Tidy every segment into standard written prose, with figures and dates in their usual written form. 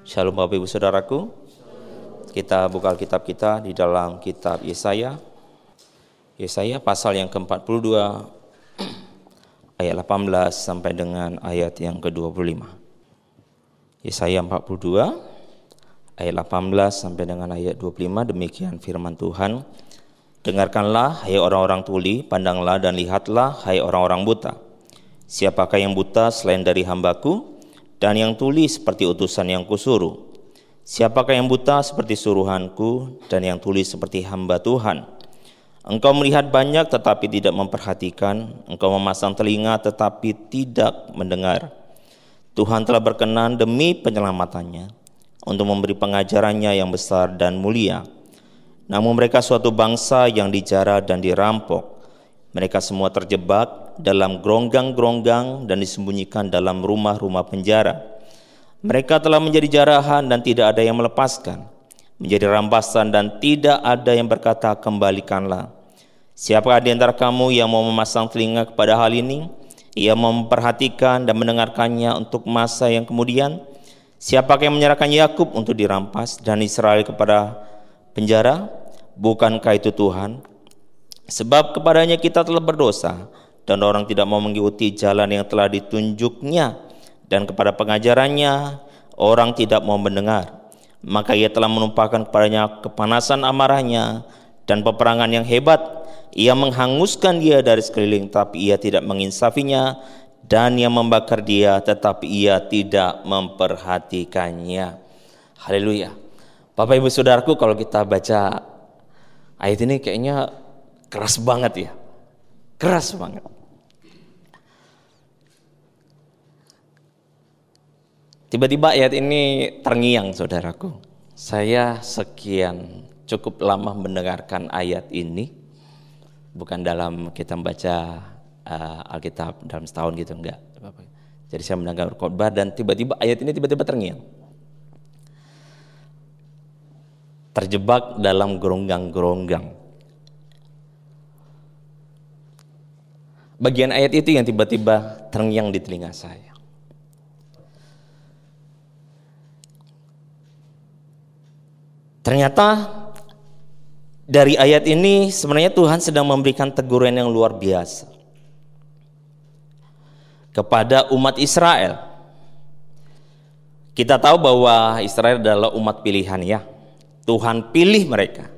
Shalom Bapak Ibu Saudaraku. Kita buka Alkitab kita di dalam kitab Yesaya. Yesaya pasal yang ke-42 ayat 18 sampai dengan ayat yang ke-25. Yesaya 42 ayat 18 sampai dengan ayat 25, demikian firman Tuhan. Dengarkanlah hai orang-orang tuli, pandanglah dan lihatlah hai orang-orang buta. Siapakah yang buta selain dari hamba-Ku? Dan yang tuli seperti utusan yang kusuruh. Siapakah yang buta seperti suruhanku, dan yang tuli seperti hamba Tuhan? Engkau melihat banyak tetapi tidak memperhatikan, engkau memasang telinga tetapi tidak mendengar. Tuhan telah berkenan demi penyelamatannya, untuk memberi pengajarannya yang besar dan mulia. Namun mereka suatu bangsa yang dijara dan dirampok. Mereka semua terjebak dalam geronggang-geronggang dan disembunyikan dalam rumah-rumah penjara. Mereka telah menjadi jarahan dan tidak ada yang melepaskan, menjadi rampasan dan tidak ada yang berkata kembalikanlah. Siapakah di antara kamu yang mau memasang telinga kepada hal ini? Ia mau memperhatikan dan mendengarkannya untuk masa yang kemudian. Siapakah yang menyerahkan Yakub untuk dirampas dan Israel kepada penjara? Bukankah itu Tuhan? Sebab kepadanya kita telah berdosa, dan orang tidak mau mengikuti jalan yang telah ditunjuknya, dan kepada pengajarannya orang tidak mau mendengar. Maka ia telah menumpahkan kepadanya kepanasan amarahnya dan peperangan yang hebat. Ia menghanguskan dia dari sekeliling, tapi ia tidak menginsafinya, dan ia membakar dia, tetapi ia tidak memperhatikannya. Haleluya. Bapak Ibu Saudaraku, kalau kita baca ayat ini kayaknya keras banget ya. Keras banget. Tiba-tiba ayat ini terngiang, saudaraku. Saya sekian cukup lama mendengarkan ayat ini. Bukan dalam kita membaca Alkitab dalam setahun gitu, enggak. Jadi saya mendengar khotbah dan tiba-tiba ayat ini tiba-tiba terngiang. Terjebak dalam geronggang-geronggang. Bagian ayat itu yang tiba-tiba terngiang di telinga saya. Ternyata dari ayat ini sebenarnya Tuhan sedang memberikan teguran yang luar biasa kepada umat Israel. Kita tahu bahwa Israel adalah umat pilihan ya. Tuhan pilih mereka.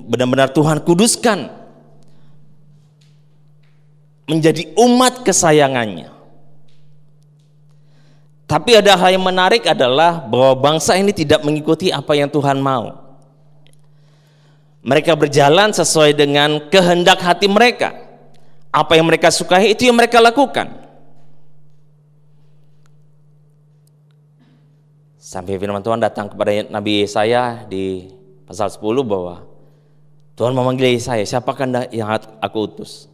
Benar-benar Tuhan kuduskan menjadi umat kesayangannya. Tapi ada hal yang menarik adalah bahwa bangsa ini tidak mengikuti apa yang Tuhan mau. Mereka berjalan sesuai dengan kehendak hati mereka. Apa yang mereka sukai itu yang mereka lakukan. Sampai firman Tuhan datang kepada Nabi Yesaya di pasal 10 bahwa Tuhan memanggil Yesaya, siapakah yang aku utus?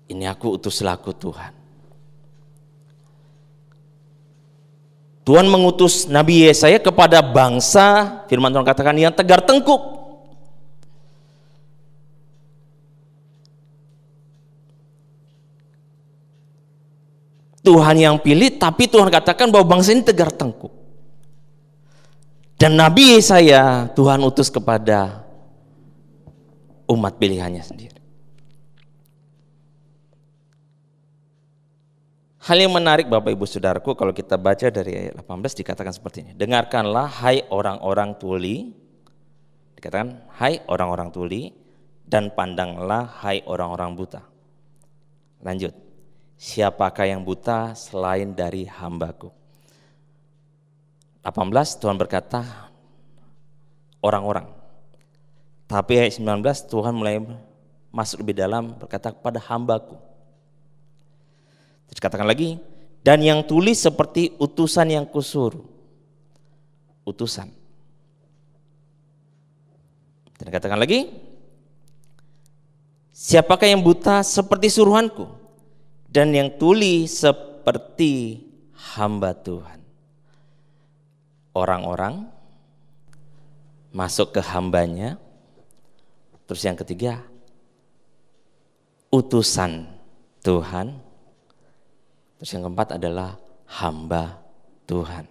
Ini aku utuslah aku Tuhan. Tuhan mengutus Nabi Yesaya kepada bangsa, firman Tuhan katakan, yang tegar tengkuk. Tuhan yang pilih, tapi Tuhan katakan bahwa bangsa ini tegar tengkuk. Dan Nabi Yesaya Tuhan utus kepada umat pilihannya sendiri. Hal yang menarik Bapak Ibu Saudaraku, kalau kita baca dari ayat 18 dikatakan seperti ini. Dengarkanlah hai orang-orang tuli, dikatakan hai orang-orang tuli, dan pandanglah hai orang-orang buta. Lanjut, siapakah yang buta selain dari hamba-Ku? 18 Tuhan berkata orang-orang. Tapi ayat 19 Tuhan mulai masuk lebih dalam, berkata kepada hamba-Ku. Terus katakan lagi, dan yang tulis seperti utusan yang kusuruh. Utusan. Dan katakan lagi, siapakah yang buta seperti suruhanku, dan yang tuli seperti hamba Tuhan. Orang-orang masuk ke hambanya. Terus yang ketiga, utusan Tuhan. Terus yang keempat adalah hamba Tuhan.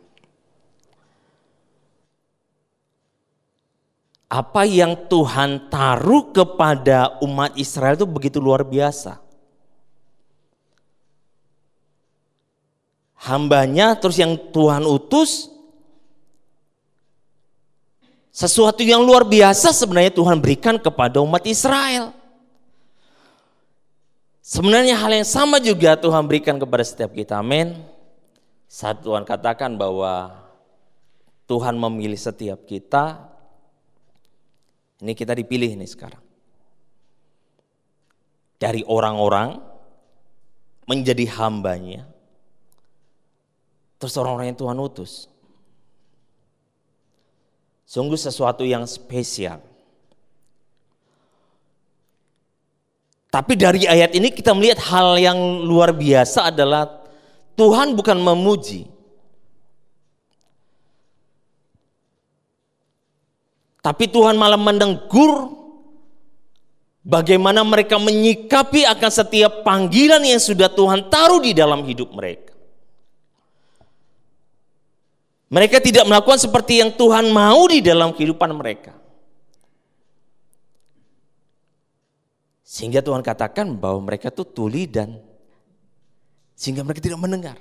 Apa yang Tuhan taruh kepada umat Israel itu begitu luar biasa. Hambanya, terus yang Tuhan utus, sesuatu yang luar biasa sebenarnya Tuhan berikan kepada umat Israel. Sebenarnya hal yang sama juga Tuhan berikan kepada setiap kita, amin. Saat Tuhan katakan bahwa Tuhan memilih setiap kita, ini kita dipilih nih sekarang. Dari orang-orang menjadi hambanya, terus orang-orang yang Tuhan utus. Sungguh sesuatu yang spesial. Tapi dari ayat ini kita melihat hal yang luar biasa adalah Tuhan bukan memuji, tapi Tuhan malah menegur bagaimana mereka menyikapi akan setiap panggilan yang sudah Tuhan taruh di dalam hidup mereka. Mereka tidak melakukan seperti yang Tuhan mau di dalam kehidupan mereka. Sehingga Tuhan katakan bahwa mereka itu tuli dan sehingga mereka tidak mendengar.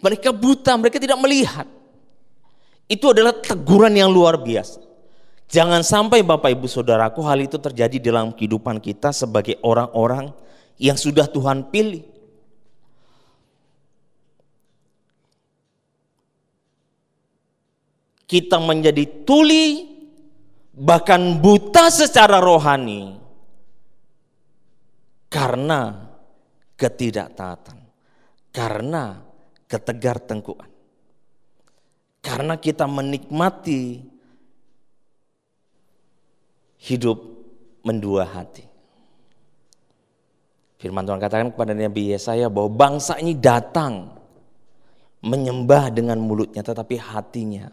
Mereka buta, mereka tidak melihat. Itu adalah teguran yang luar biasa. Jangan sampai Bapak Ibu Saudaraku hal itu terjadi dalam kehidupan kita sebagai orang-orang yang sudah Tuhan pilih. Kita menjadi tuli, bahkan buta secara rohani karena ketidaktaatan, karena ketegar-tengkuan, karena kita menikmati hidup mendua hati. Firman Tuhan katakan kepada Nabi Yesaya bahwa bangsa ini datang menyembah dengan mulutnya tetapi hatinya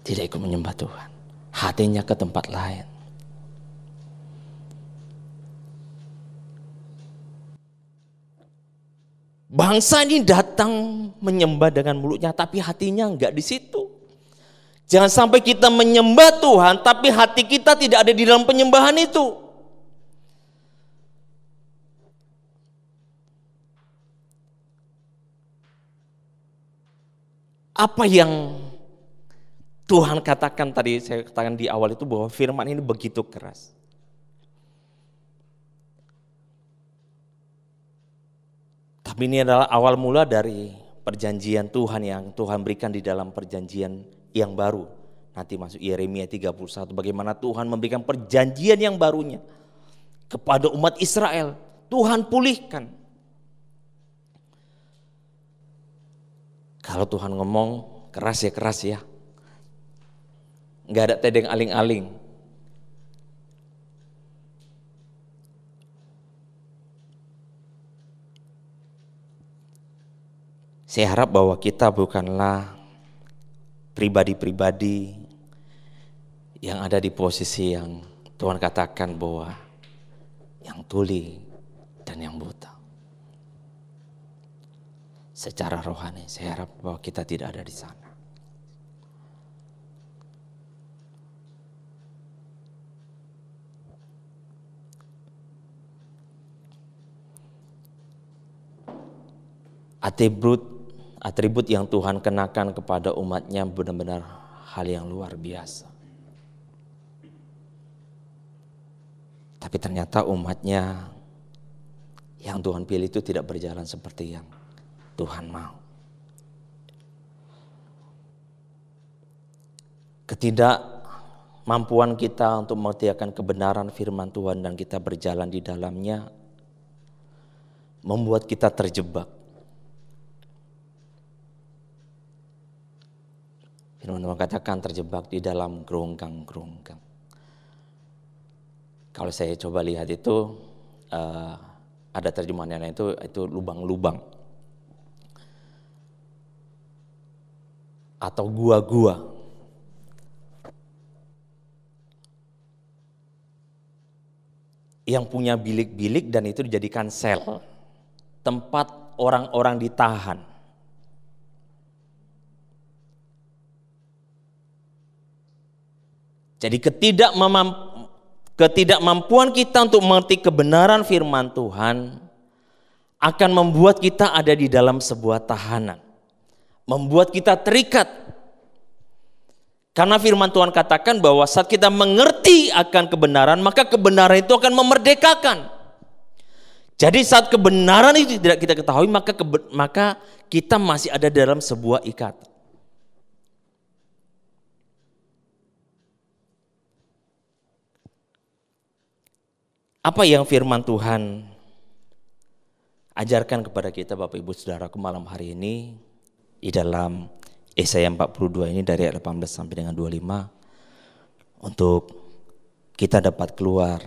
tidak ikut menyembah Tuhan. Hatinya ke tempat lain. Bangsa ini datang menyembah dengan mulutnya tapi hatinya enggak di situ. Jangan sampai kita menyembah Tuhan tapi hati kita tidak ada di dalam penyembahan itu. Apa yang Tuhan katakan tadi, saya katakan di awal itu bahwa firman ini begitu keras. Tapi ini adalah awal mula dari perjanjian Tuhan yang Tuhan berikan di dalam perjanjian yang baru. Nanti masuk Yeremia 31, bagaimana Tuhan memberikan perjanjian yang barunya kepada umat Israel. Tuhan pulihkan. Kalau Tuhan ngomong keras ya keras ya. Enggak ada tedeng aling-aling. Saya harap bahwa kita bukanlah pribadi-pribadi yang ada di posisi yang Tuhan katakan bahwa yang tuli dan yang buta. Secara rohani, saya harap bahwa kita tidak ada di sana. Atribut yang Tuhan kenakan kepada umatnya benar-benar hal yang luar biasa. Tapi ternyata umatnya yang Tuhan pilih itu tidak berjalan seperti yang Tuhan mau. Ketidakmampuan kita untuk mengerjakan kebenaran firman Tuhan dan kita berjalan di dalamnya membuat kita terjebak. Firman Tuhan katakan terjebak di dalam geronggang-geronggang. Kalau saya coba lihat itu ada terjemahan yang lain itu lubang-lubang atau gua-gua. yang punya bilik-bilik dan itu dijadikan sel, tempat orang-orang ditahan. Jadi ketidakmampuan kita untuk mengerti kebenaran firman Tuhan akan membuat kita ada di dalam sebuah tahanan, membuat kita terikat. Karena firman Tuhan katakan bahwa saat kita mengerti akan kebenaran, maka kebenaran itu akan memerdekakan. Jadi saat kebenaran itu tidak kita ketahui, maka kita masih ada dalam sebuah ikatan. Apa yang firman Tuhan ajarkan kepada kita Bapak Ibu Saudaraku malam hari ini di dalam Yesaya 42 ini dari ayat 18 sampai dengan 25 untuk kita dapat keluar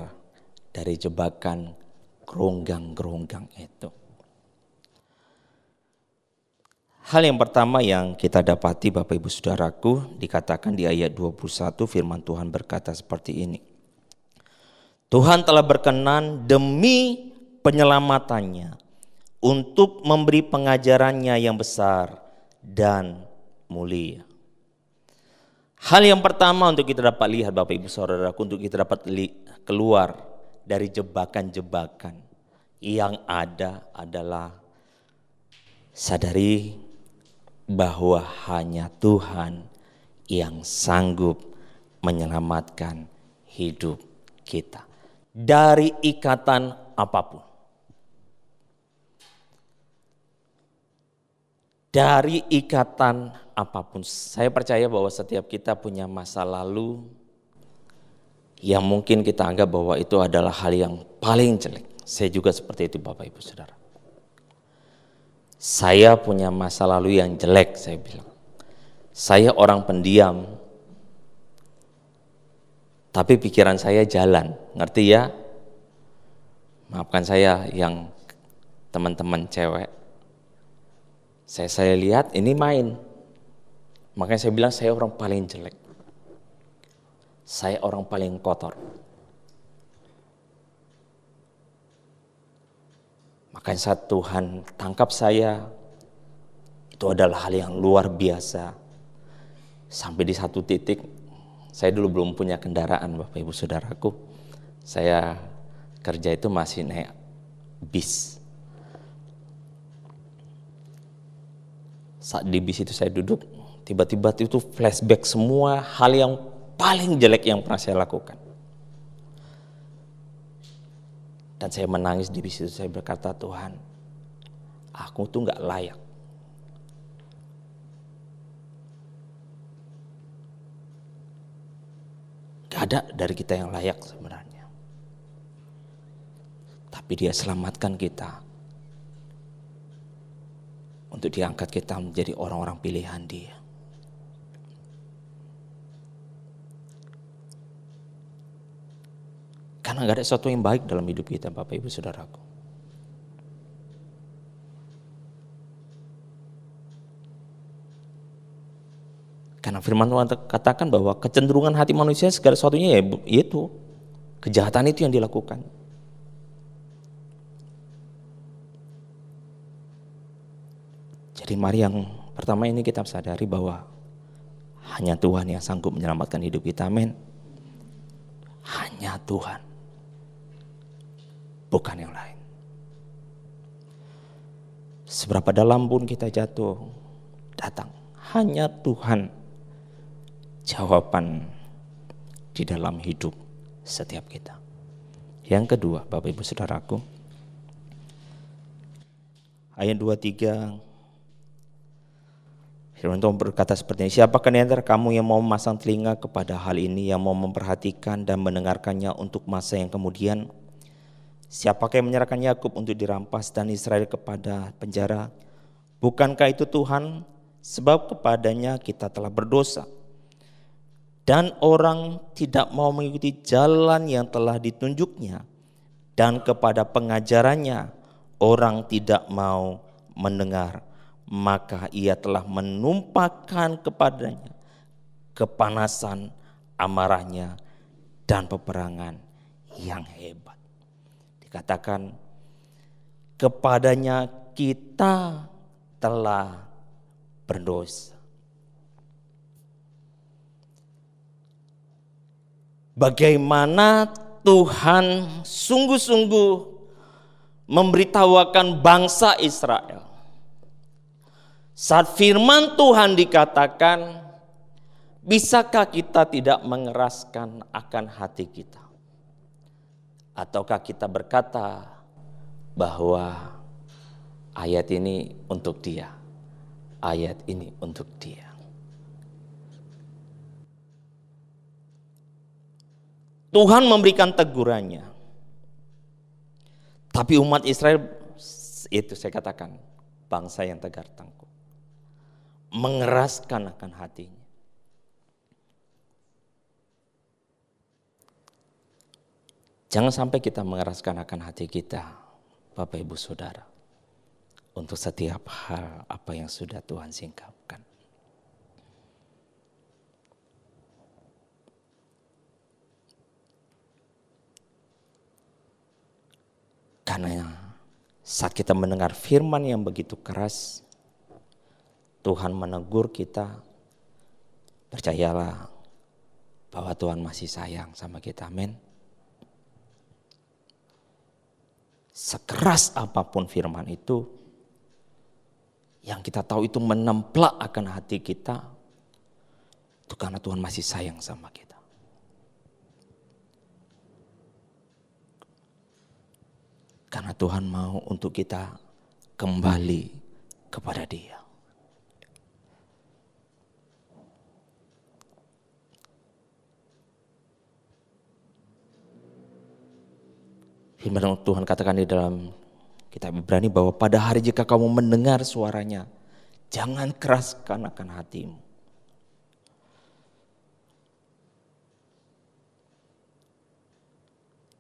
dari jebakan geronggang-geronggang itu. Hal yang pertama yang kita dapati Bapak Ibu Saudaraku dikatakan di ayat 21 firman Tuhan berkata seperti ini. Tuhan telah berkenan demi penyelamatannya untuk memberi pengajarannya yang besar dan mulia. Hal yang pertama untuk kita dapat lihat Bapak Ibu Saudaraku, untuk kita dapat keluar dari jebakan-jebakan yang ada adalah sadari bahwa hanya Tuhan yang sanggup menyelamatkan hidup kita dari ikatan apapun. Dari ikatan apapun. Saya percaya bahwa setiap kita punya masa lalu yang mungkin kita anggap bahwa itu adalah hal yang paling jelek. Saya juga seperti itu Bapak Ibu Saudara. Saya punya masa lalu yang jelek, saya bilang. Saya orang pendiam, tapi pikiran saya jalan, ngerti ya? Maafkan saya yang teman-teman cewek. Saya lihat ini main, makanya saya bilang saya orang paling jelek. Saya orang paling kotor. Makanya saat Tuhan tangkap saya, itu adalah hal yang luar biasa. Sampai di satu titik, saya dulu belum punya kendaraan Bapak Ibu Saudaraku. Saya kerja itu masih naik bis. Saat di bis itu saya duduk, tiba-tiba itu flashback semua hal yang paling jelek yang pernah saya lakukan. Dan saya menangis di bis itu, saya berkata, Tuhan, aku tuh gak layak. Gak ada dari kita yang layak sebenarnya. Tapi Dia selamatkan kita. Untuk diangkat kita menjadi orang-orang pilihan Dia. Karena gak ada sesuatu yang baik dalam hidup kita Bapak Ibu Saudaraku. Karena firman Tuhan katakan bahwa kecenderungan hati manusia segala sesuatunya yaitu kejahatan itu yang dilakukan. Jadi mari yang pertama ini kita sadari bahwa hanya Tuhan yang sanggup menyelamatkan hidup kita, amin. Hanya Tuhan, bukan yang lain. Seberapa dalam pun kita jatuh, datang hanya Tuhan jawaban di dalam hidup setiap kita. Yang kedua, Bapak Ibu Saudaraku, ayat 23, firman Tuhan berkata seperti ini, siapakah di antara kamu yang mau memasang telinga kepada hal ini, yang mau memperhatikan dan mendengarkannya untuk masa yang kemudian? Siapakah yang menyerahkan Yakub untuk dirampas dan Israel kepada penjara? Bukankah itu Tuhan? Sebab kepadanya kita telah berdosa. Dan orang tidak mau mengikuti jalan yang telah ditunjuknya. Dan kepada pengajarannya orang tidak mau mendengar. Maka ia telah menumpahkan kepadanya kepanasan amarahnya dan peperangan yang hebat. Dikatakan kepadanya kita telah berdosa. Bagaimana Tuhan sungguh-sungguh memberitahukan bangsa Israel. Saat firman Tuhan dikatakan, bisakah kita tidak mengeraskan akan hati kita? Ataukah kita berkata bahwa ayat ini untuk dia, ayat ini untuk dia. Tuhan memberikan tegurannya. Tapi umat Israel, itu saya katakan, bangsa yang tegar tangguh, mengeraskan akan hatinya. Jangan sampai kita mengeraskan akan hati kita, Bapak Ibu Saudara, untuk setiap hal apa yang sudah Tuhan singkapkan. Karena saat kita mendengar firman yang begitu keras, Tuhan menegur kita, percayalah bahwa Tuhan masih sayang sama kita, amin. Sekeras apapun firman itu, yang kita tahu itu menemplak akan hati kita, itu karena Tuhan masih sayang sama kita. Karena Tuhan mau untuk kita kembali kepada Dia. Firman Tuhan katakan di dalam kitab Ibrani bahwa pada hari jika kamu mendengar suaranya, jangan keraskan akan hatimu.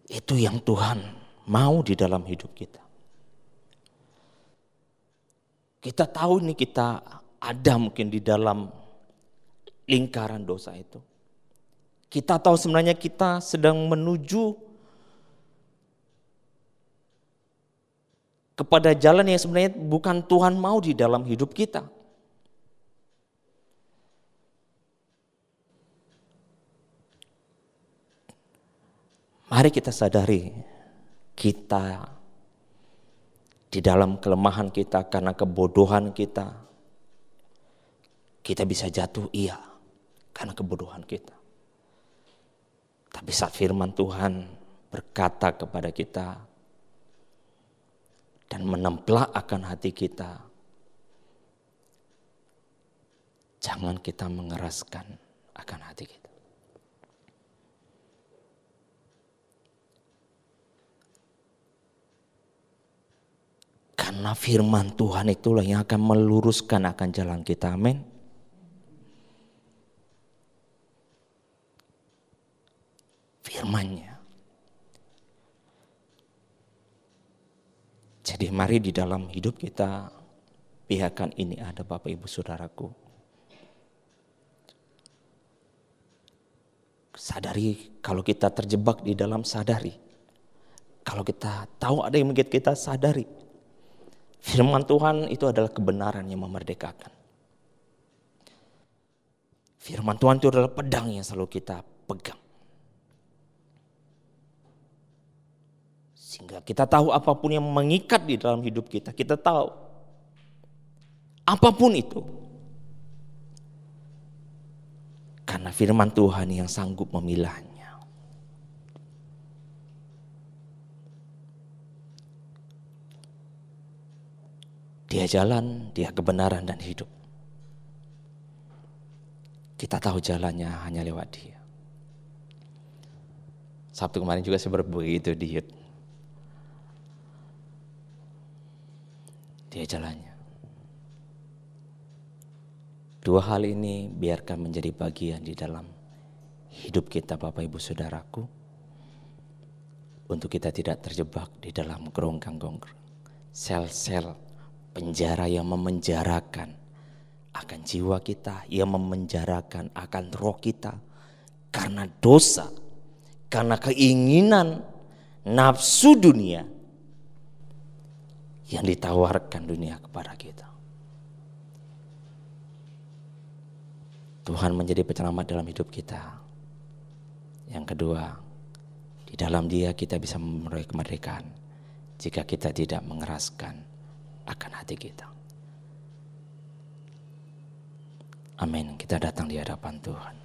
Itu yang Tuhan mau di dalam hidup kita. Kita tahu nih kita ada mungkin di dalam lingkaran dosa itu. Kita tahu sebenarnya kita sedang menuju kepada jalan yang sebenarnya bukan Tuhan mau di dalam hidup kita. Mari kita sadari kita di dalam kelemahan kita karena kebodohan kita bisa jatuh, iya, karena kebodohan kita. Tapi saat firman Tuhan berkata kepada kita dan menemplak akan hati kita, jangan kita mengeraskan akan hati kita. Karena firman Tuhan itulah yang akan meluruskan akan jalan kita, amin. Firman-Nya. Jadi mari di dalam hidup kita, pihakan ini ada Bapak Ibu Saudaraku. Sadari kalau kita terjebak di dalam sadari. Kalau kita tahu ada yang membuat kita sadari. Firman Tuhan itu adalah kebenaran yang memerdekakan. Firman Tuhan itu adalah pedang yang selalu kita pegang. Sehingga kita tahu apapun yang mengikat di dalam hidup kita, kita tahu. Apapun itu. Karena firman Tuhan yang sanggup memilahnya. Dia jalan, dia kebenaran dan hidup. Kita tahu jalannya hanya lewat Dia. Sabtu kemarin juga saya begitu di Yud. Dia jalannya. Dua hal ini biarkan menjadi bagian di dalam hidup kita, Bapak Ibu Saudaraku. Untuk kita tidak terjebak di dalam geronggang-geronggang, sel-sel penjara yang memenjarakan akan jiwa kita, yang memenjarakan akan roh kita karena dosa, karena keinginan nafsu dunia yang ditawarkan dunia kepada kita. Tuhan menjadi penyelamat dalam hidup kita. Yang kedua, di dalam Dia kita bisa memperoleh kemerdekaan jika kita tidak mengeraskan akan hati kita. Amin. Kita datang di hadapan Tuhan.